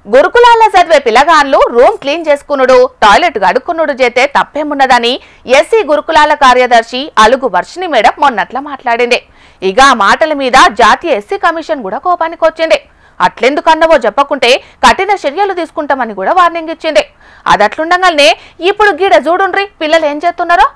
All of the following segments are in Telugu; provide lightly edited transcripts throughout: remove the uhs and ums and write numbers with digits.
గురుకులాల్లో చదివే పిల్లగాన్లు రూమ్ క్లీన్ చేసుకునుడు, టాయిలెట్ గడుక్కునుడు చేతే తప్పేమున్నదని ఎస్సీ గురుకులాల కార్యదర్శి అలుగు వర్షిణి మేడం మొన్నట్లా మాట్లాడింది. ఇక ఆ మాటల మీద జాతీయ ఎస్సీ కమిషన్ కూడా కోపానికి వచ్చింది. అట్లెందుకన్నవో చెప్పకుంటే కఠిన చర్యలు తీసుకుంటామని కూడా వార్నింగ్ ఇచ్చింది. అదట్లుండగానే ఇప్పుడు గీడ చూడుండ్రి పిల్లలు ఏం చేస్తున్నారో.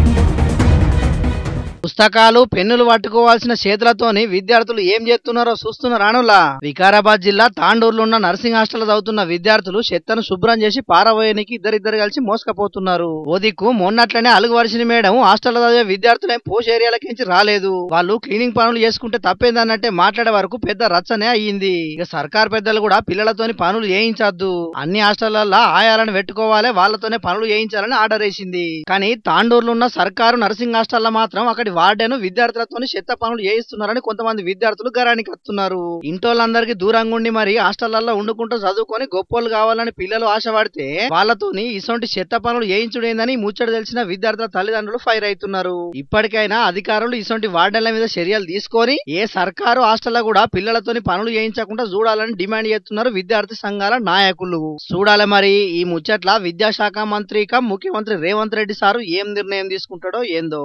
పుస్తకాలు పెన్నులు పట్టుకోవాల్సిన చేతులతోని విద్యార్థులు ఏం చేస్తున్నారో చూస్తున్నారానులా. వికారాబాద్ జిల్లా తాండూరులో ఉన్న నర్సింగ్ హాస్టల్ చదువుతున్న విద్యార్థులు చెత్తను శుభ్రం చేసి పారబోయనికి ఇద్దరిద్దరు కలిసి మోసుకపోతున్నారు. ఓ దిక్కు మొన్నట్లనే అలుగు వర్షిణి మేడం హాస్టల్ చదివే విద్యార్థులేం పోష్ ఏరియాలకించి రాలేదు. వాళ్ళు క్లీనింగ్ పనులు చేసుకుంటే తప్పేందన్నట్టే మాట్లాడే వరకు పెద్ద రచ్చనే అయ్యింది. ఇక సర్కార్ పెద్దలు కూడా పిల్లలతోని పనులు చేయించద్దు, అన్ని హాస్టళ్లలో ఆయాలను పెట్టుకోవాలి, వాళ్ళతోనే పనులు చేయించాలని ఆర్డర్ వేసింది. కానీ తాండూరులో ఉన్న సర్కారు నర్సింగ్ హాస్టల్లో మాత్రం అక్కడి వార్డెను విద్యార్థులతో చెత్త పనులు చేయిస్తున్నారని కొంతమంది విద్యార్థులు గరానికి వస్తున్నారు. ఇంటోళ్ళందరికీ దూరంగా ఉండి మరి హాస్టళ్లలో వండుకుంటూ చదువుకొని గొప్పోళ్ళు కావాలని పిల్లలు ఆశపడితే వాళ్ళతోని ఇసొంటి చెత్త పనులు చేయించుడేందని ముచ్చట తెలిసిన విద్యార్థుల తల్లిదండ్రులు ఫైర్ అవుతున్నారు. ఇప్పటికైనా అధికారులు ఇసొంటి వార్డెన్ల మీద చర్యలు తీసుకొని ఏ సర్కారు హాస్టల్లో కూడా పిల్లలతోని పనులు చేయించకుండా చూడాలని డిమాండ్ చేస్తున్నారు విద్యార్థి సంఘాల నాయకులు. చూడాలి మరి ఈ ముచ్చట్ల విద్యాశాఖ మంత్రి ముఖ్యమంత్రి రేవంత్ రెడ్డి సారు ఏం నిర్ణయం తీసుకుంటాడో ఏందో.